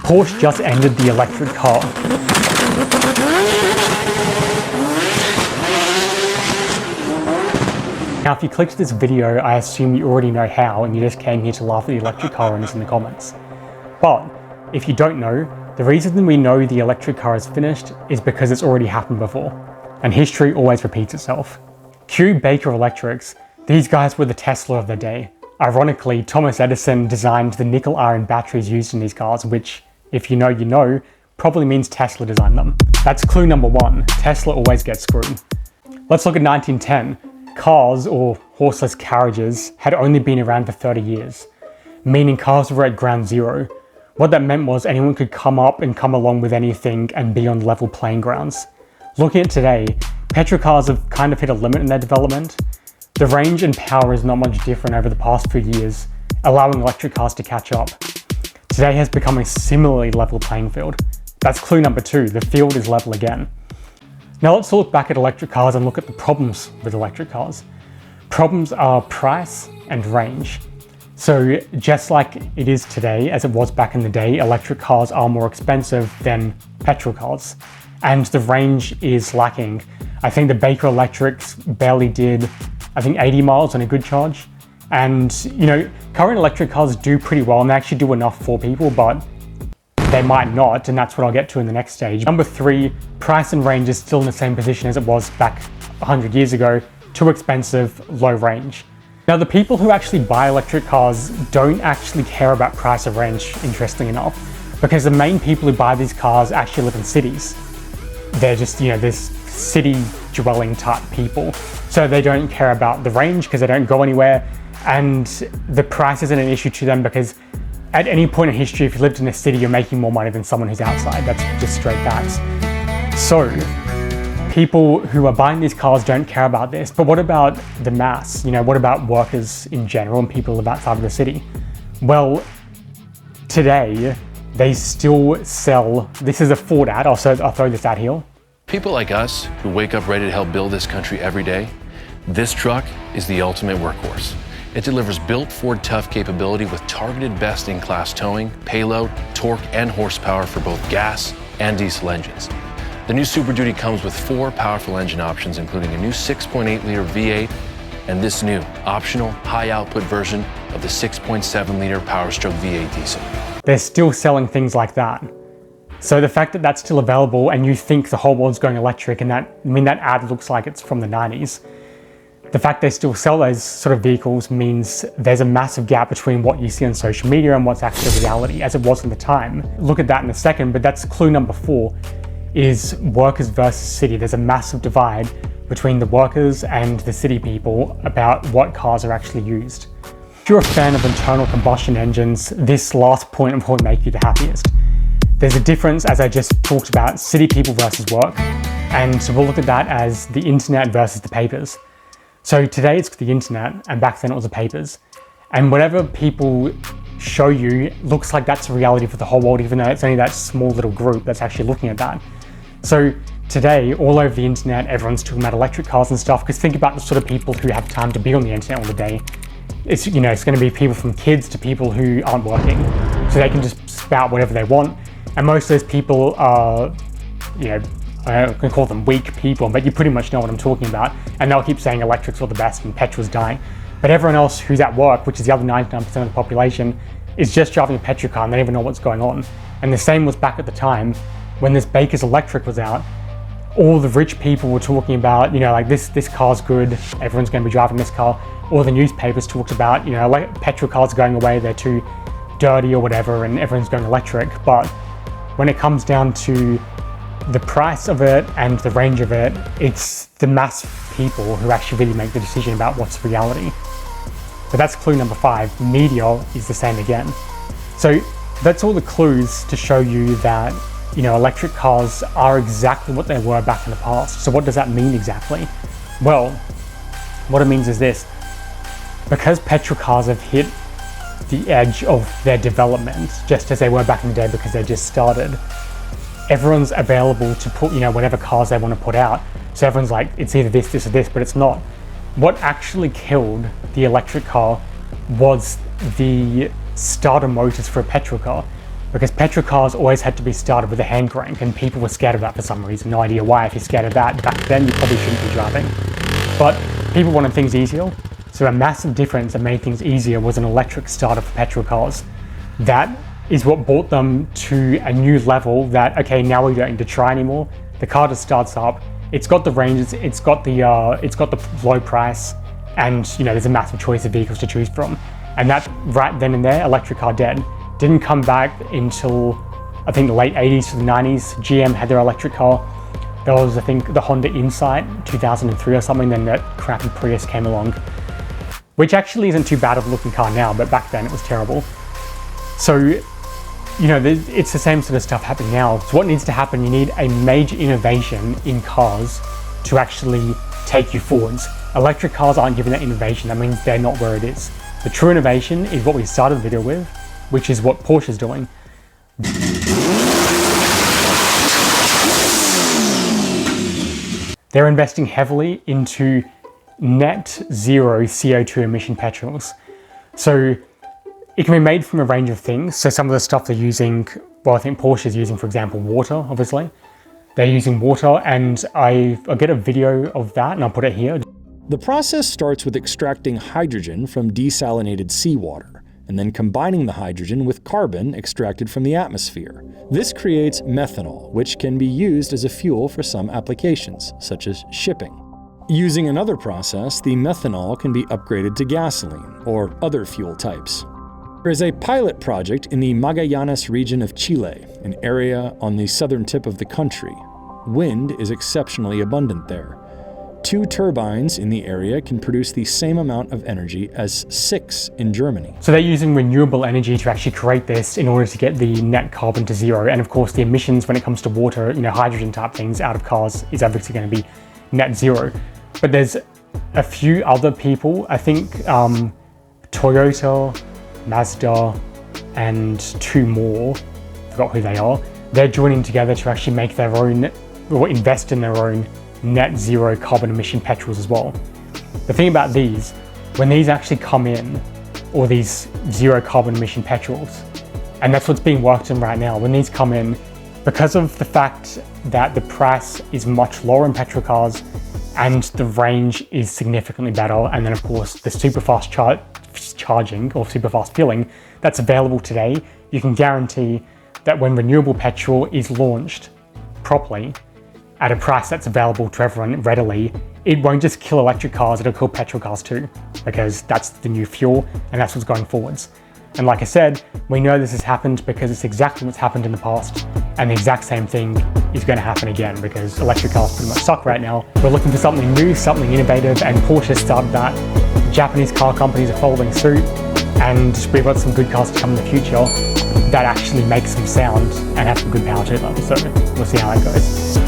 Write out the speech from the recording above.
Porsche just ended the electric car. Now, if you clicked this video, I assume you already know how, and you just came here to laugh at the electric car owners in the comments. But if you don't know, the reason we know the electric car is finished is because it's already happened before, and history always repeats itself. Cue Baker Electrics. These guys were the Tesla of their day. Ironically, Thomas Edison designed the nickel iron batteries used in these cars, which, if you know, probably means Tesla designed them. That's clue number one. Tesla always gets screwed. Let's look at 1910. Cars, or horseless carriages, had only been around for 30 years, meaning cars were at ground zero. What that meant was anyone could come up and come along with anything and be on level playing grounds. Looking at today, petrol cars have kind of hit a limit in their development. The range and power is not much different over the past few years, allowing electric cars to catch up. Today has become a similarly level playing field. That's clue number two, the field is level again. Now let's look back at electric cars and look at the problems with electric cars. Problems are price and range. So just like it is today, as it was back in the day, electric cars are more expensive than petrol cars. And the range is lacking. I think the Baker Electrics barely did, 80 miles on a good charge. And current electric cars do pretty well and they actually do enough for people, but they might not, and that's what I'll get to in the next stage. Number three, price and range is still in the same position as it was back 100 years ago. Too expensive, low range. Now, the people who actually buy electric cars don't actually care about price or range, interestingly enough, because the main people who buy these cars actually live in cities. They're just, this city dwelling type people. So they don't care about the range because they don't go anywhere, and the price isn't an issue to them because at any point in history, if you lived in a city, you're making more money than someone who's outside. That's just straight facts. So people who are buying these cars don't care about this. But what about the mass? What about workers in general and people who live outside of the city? Well, today they still sell, this is a Ford ad, I'll throw this ad here. People like us who wake up ready to help build this country every day, this truck is the ultimate workhorse. It delivers built Ford Tough capability with targeted best-in-class towing, payload, torque, and horsepower for both gas and diesel engines. The new Super Duty comes with 4 powerful engine options, including a new 6.8-liter V8 and this new optional high-output version of the 6.7-liter Powerstroke V8 diesel. They're still selling things like that. So the fact that that's still available and you think the whole world's going electric, and that ad looks like it's from the 90s. The fact they still sell those sort of vehicles means there's a massive gap between what you see on social media and what's actually reality, as it was in the time. Look at that in a second, but that's clue number 4, is workers versus city. There's a massive divide between the workers and the city people about what cars are actually used. If you're a fan of internal combustion engines, this last point will probably make you the happiest. There's a difference, as I just talked about, city people versus work, and so we'll look at that as the internet versus the papers. So today it's the internet, and back then it was the papers. And whatever people show you looks like that's a reality for the whole world, even though it's only that small little group that's actually looking at that. So today, all over the internet, everyone's talking about electric cars and stuff, because think about the sort of people who have time to be on the internet all the day. It's it's going to be people from kids to people who aren't working. So they can just spout whatever they want. And most of those people are, I can call them weak people, but you pretty much know what I'm talking about. And they'll keep saying electrics are the best and petrol's dying. But everyone else who's at work, which is the other 99% of the population, is just driving a petrol car and they don't even know what's going on. And the same was back at the time when this Baker's Electric was out. All the rich people were talking about, this car's good, everyone's going to be driving this car. All the newspapers talked about, petrol cars are going away, they're too dirty or whatever, and everyone's going electric. But when it comes down to the price of it and the range of it, it's the mass people who actually really make the decision about what's reality. But that's clue number 5. Media is the same again. So that's all the clues to show you that, electric cars are exactly what they were back in the past. So what does that mean exactly? Well, what it means is this. Because petrol cars have hit the edge of their development, just as they were back in the day because they just started, everyone's available to put, whatever cars they want to put out. So everyone's like, it's either this, this, or this, but it's not. What actually killed the electric car was the starter motors for a petrol car. because petrol cars always had to be started with a hand crank, and people were scared of that for some reason. No idea why. If you're scared of that, back then you probably shouldn't be driving. But people wanted things easier, so a massive difference that made things easier was an electric starter for petrol cars. That is what brought them to a new level that, okay, now we don't need to try anymore. The car just starts up, it's got the range, it's got the low price, and there's a massive choice of vehicles to choose from. And that, right then and there, electric car dead. Didn't come back until, I think, the late 80s to the 90s. GM had their electric car. There was, I think, the Honda Insight, 2003 or something, then that crappy Prius came along, which actually isn't too bad of a looking car now, but back then it was terrible. So, it's the same sort of stuff happening now. So what needs to happen, you need a major innovation in cars to actually take you forwards. Electric cars aren't giving that innovation. That means they're not where it is. The true innovation is what we started the video with, which is what Porsche is doing. They're investing heavily into net zero CO2 emission petrols. So it can be made from a range of things. So some of the stuff they're using, well, I think Porsche is using, for example, water, obviously. They're using water, and I'll get a video of that and I'll put it here. The process starts with extracting hydrogen from desalinated seawater, and then combining the hydrogen with carbon extracted from the atmosphere. This creates methanol, which can be used as a fuel for some applications, such as shipping. Using another process, the methanol can be upgraded to gasoline or other fuel types. There is a pilot project in the Magallanes region of Chile, an area on the southern tip of the country. Wind is exceptionally abundant there. 2 turbines in the area can produce the same amount of energy as 6 in Germany. So they're using renewable energy to actually create this in order to get the net carbon to zero. And of course, the emissions when it comes to water, hydrogen type things out of cars is obviously going to be net zero. But there's a few other people, I think Toyota, Mazda, and 2 more, forgot who they are. They're joining together to actually make their own, or invest in their own net zero carbon emission petrols as well. The thing about these, when these actually come in, or these zero carbon emission petrols, and that's what's being worked on right now, when these come in, because of the fact that the price is much lower in petrol cars and the range is significantly better, and then of course the super fast charging or super fast filling that's available today, you can guarantee that when renewable petrol is launched properly, at a price that's available to everyone readily, it won't just kill electric cars, it'll kill petrol cars too, because that's the new fuel and that's what's going forwards. And like I said, we know this has happened because it's exactly what's happened in the past, and the exact same thing is going to happen again because electric cars pretty much suck right now. We're looking for something new, something innovative, and Porsche started that. Japanese car companies are following suit, and we've got some good cars to come in the future that actually make some sound and have some good power to them. So we'll see how that goes.